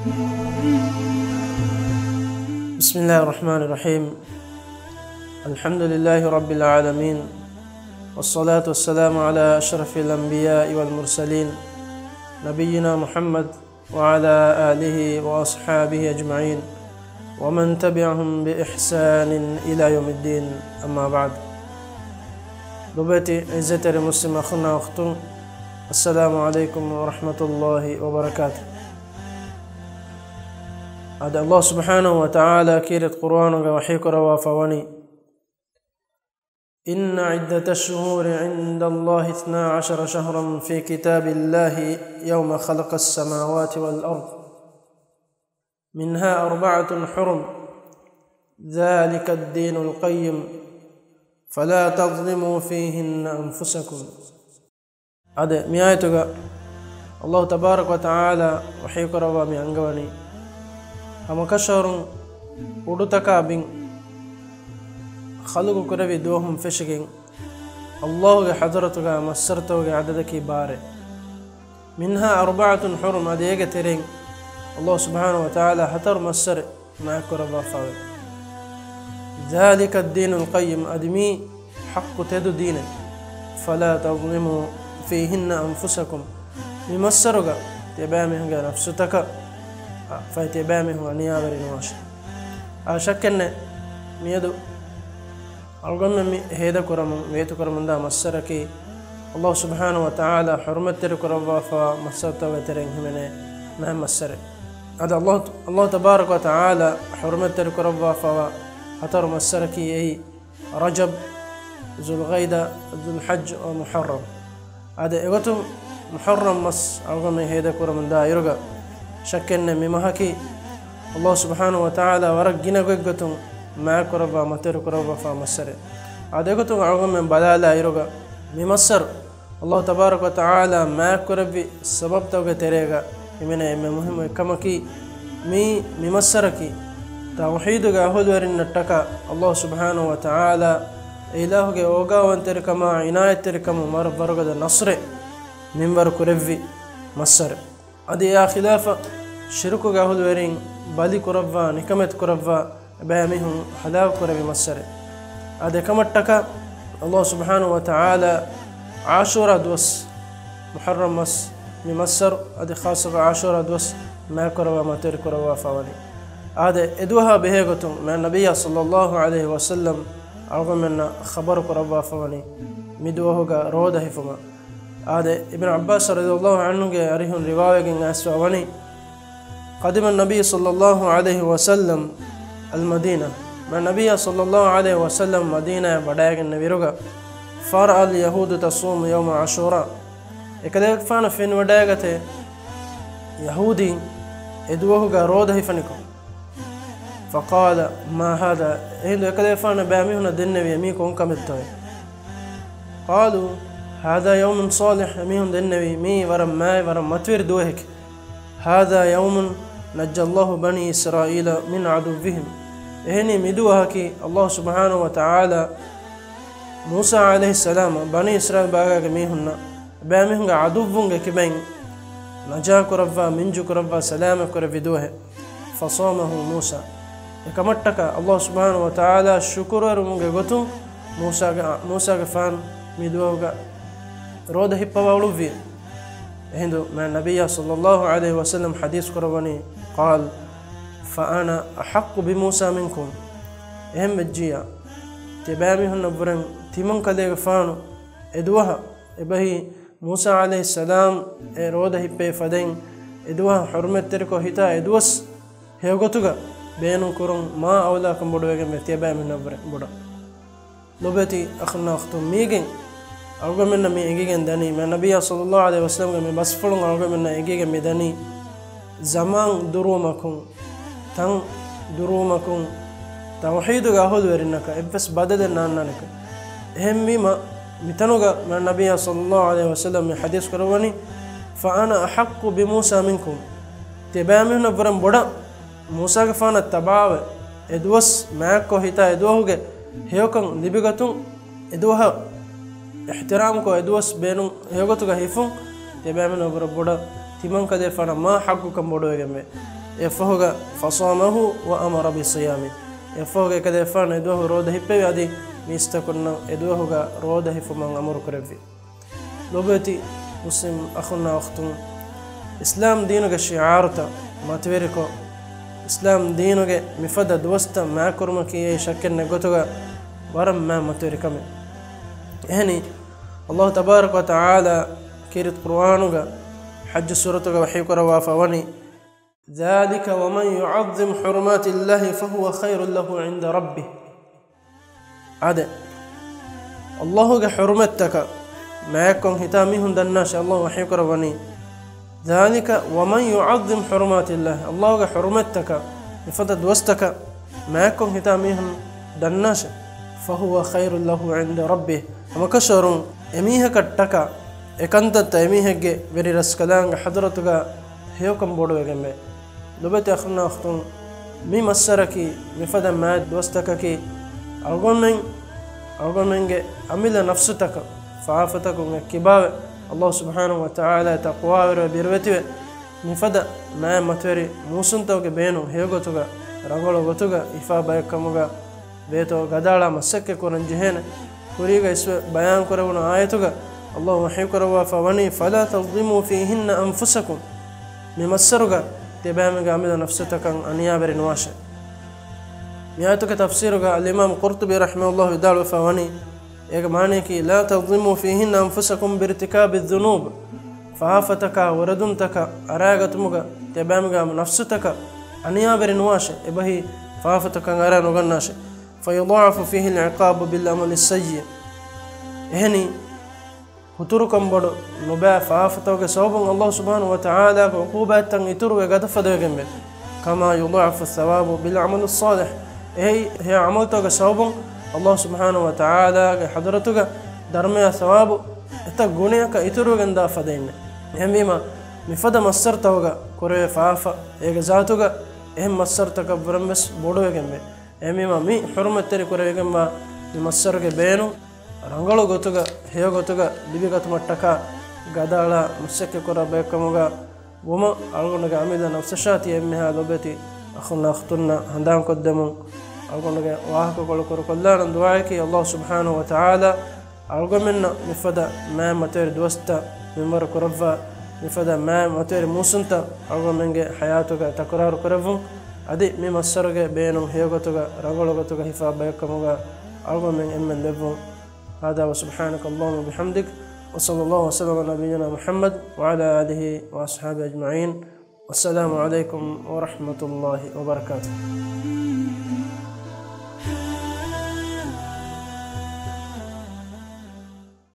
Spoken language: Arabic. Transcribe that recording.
بسم الله الرحمن الرحيم. الحمد لله رب العالمين، والصلاة والسلام على أشرف الأنبياء والمرسلين نبينا محمد وعلى آله وأصحابه أجمعين ومن تبعهم بإحسان إلى يوم الدين. أما بعد، ضبتي عزة المسلم أخونا وأختم، السلام عليكم ورحمة الله وبركاته. هذا الله سبحانه وتعالى كيرت قرآن وحيك روافوني إن عدة الشهور عند الله 12 شهرا في كتاب الله يوم خلق السماوات والأرض منها 4 حرم ذلك الدين القيم فلا تظلموا فيهن أنفسكم. هذا ميايتك الله تبارك وتعالى وحيك روامي أنقوني أما كشهر ودتكابين خلق كربي دوهم فشكين الله حضرتك مسرتك عددك باري منها 4 حرم أديك ترين الله سبحانه وتعالى حتر مسر معك ربا فاوي ذلك الدين القيم أدمي حق تدو دينك فلا تظلموا فيهن أنفسكم بمسرك تبامه نفسك فيتبامه ونيابر نواش أشكن ميدو أرغم هيدا كرم ميتو كرم دا مسركي الله سبحانه وتعالى حرمت ترك ربا فمسرت وترين همنه ما مسر هذا الله تبارك وتعالى حرمت ترك ربا فحتر مسركي أي رجب ذو الغيدة ذو الحج ومحرم هذا إغتم محرم مس أرغم هيدا كرم دا يرغى شكن ممهكي الله سبحانه وتعالى ورقنا قيقتم معك ربا مترك ربا فمسر هذا قتم عظم من بلالا يرغى ممسر الله تبارك وتعالى معك ربي سبب توقع تريغا يمنا مهم كمكي ممسركي توحيدك أهد ورن التكا الله سبحانه وتعالى إلهك أوغا وانتركما عناية تركما مر برغد النصر منبر كربي مسر هذه يا خلافة شركك أهد ورن بالي كربا نكمت كربا بامهم حلاو كربي مسر هذا كما التكا الله سبحانه وتعالى عاشورا دوس محرم مس ممسر هذا خاصة عاشورا دوس ما كربا ما تر كربا فاولي هذا ادوها بهيغتم من النبي صلى الله عليه وسلم رغم ان خبر كربا فاولي مدوهغا روده فما هذا ابن عباس رضي الله عنه يريه روايه اسواني قدم النبي صلى الله عليه وسلم المدينة ما النبي صلى الله عليه وسلم مدينة بداية النبي رجع فرأى اليهود تصوم يوم عاشوراء إكذا فانا فين بداية يهودي إدوه جاروده فنكم فقال ما هذا إذا إكذا فانا باميهنا دين بيميكم كمتوي قالوا هذا يوم صالح ميهم دين مي ورم ماي ورم متوير دوهك هذا يوم نجى الله بني إسرائيل من عدوهم هني مدوهكي الله سبحانه وتعالى موسى عليه السلام بني إسرائيل باغا ميهن بامهن عدوهم كبين نجاك ربا منجك ربا سلامك ربدوه فصامه موسى كمتك الله سبحانه وتعالى شكر رمغ غتو موسى فان مدوه رود هبوا في هندو من النبي صلى الله عليه وسلم حديث قرباني قال فأنا أحق بموسى منكم هم الجيا تبامي هن برن تمن كده فانو إدوها إبهي موسى عليه السلام روده بفدين إدوها حرمت تركو هتا إدوس هيغوتوغا بينو كورن ما أولاكم بدوغا متبامي نبرن بدا لبتي أخنا أختم ميغن أرغم من مي إيجين داني من النبي صلى الله عليه وسلم من بس فلون أرغم من إيجين ميداني زمان درومكم تان درومكم توحيدك أهود ورنك إبس بدل النانك هم ما متنوغا من النبي صلى الله عليه وسلم من حديث كرواني فأنا أحق بموسى منكم تبامي نبرم بدا موسى كفانا تباوي إدوس معكو هتا إدوهوغ هيوكم لبغتون إدوها احترامكو إدوس بينو هيوغتوغ هيفون تبامي نبرم بدا تيمان كده فانا ما حقكم بدوغ يفوق فصامه وأمر بصيامه يفوق كذا يفعل إدوه روده بيادي ميستكنا إدوه روده فمن أمر كرفي لوبتي مسلم أخونا أختم إسلام دينك شعارته ما تبركو إسلام دينك مفدا دوستا ما كرمك شكل نقطة ورم ما تبركم يعني الله تبارك وتعالى كيرت قرآنك حج سورتك وحيك روافوني ذلك ومن يعظم حرمات الله فهو خير له عند ربه عاد الله حرمتك ما يكون هتامهم دناش الله وحيك رواني ذلك ومن يعظم حرمات الله حرمتك بفضل وستك ما يكون هتامهم دناش فهو خير له عند ربه أما كشرون أميها كتك إكانت أميها بري رسكلان حضرتك هيوكم بودو جنبه لبت أخنا أختم مي مسركي مفدا ماد وستككي أقول من أميل نفسك فعافتك كباب الله سبحانه وتعالى تقوى وبيروتي مفدا ما متوري موسنتوك بينو هيوغتوك رغولوغتوك إفا بايكموغا بيتو غدالا مسكك ورنجهين كوريغا اسم بيان كرونا آيتوك الله وحي كروا فوني فلا تظلموا فيهن أنفسكم ممسروغا تبامغا أميل نفسك أنيابر نواشا مياتك تفسيرك الإمام قرطبي رحمه الله يدعو فوني يقمانك لا تظلموا فيهن أنفسكم بارتكاب الذنوب فعافتك وردمتك أراغتمك تبامك نفسك أنيابر نواش إبهي فعافتك أران وغناش فيضاعف فيه العقاب بالأمل السيء هني هتركم بدو نبا فعافتك سوبا الله سبحانه وتعالى عقوبات يترو يغدف دوغنبه كما يضاعف الثواب بالعمل الصالح هي عملتك سوبا الله سبحانه وتعالى حضرتك درمي ثواب اتغونيك يترو غندا فدين هميما مفدا مسرتوغا كوري فافا اغزاتوغا مسرتك برمس بودو غنبه هميما مي حرمتري كوري غنبا مسرك بينو رنگلو غوتوغا هيو غوتوغا ديبيغت مٹکا غدالا مسك كورا بكموغا وما الغونغا اميدا نفسشاتي امها لوبتي اخونا اختنا هندام قدمو الغونغا واهك كل كلان دعائك الله سبحانه وتعالى الغمنا مفدا ما متر دوستا ممر كرفا مفدا ما متر موسنتا الغمنغا حياتك تكرار كرفو ادي ممسرغ بينو هيغوتوغا رغولغوتوغا حفا بكموغا الغمن امن لبو هذا وسبحانك اللهم وبحمدك وصلى الله وسلم على نبينا محمد وعلى آله وأصحابه أجمعين والسلام عليكم ورحمة الله وبركاته.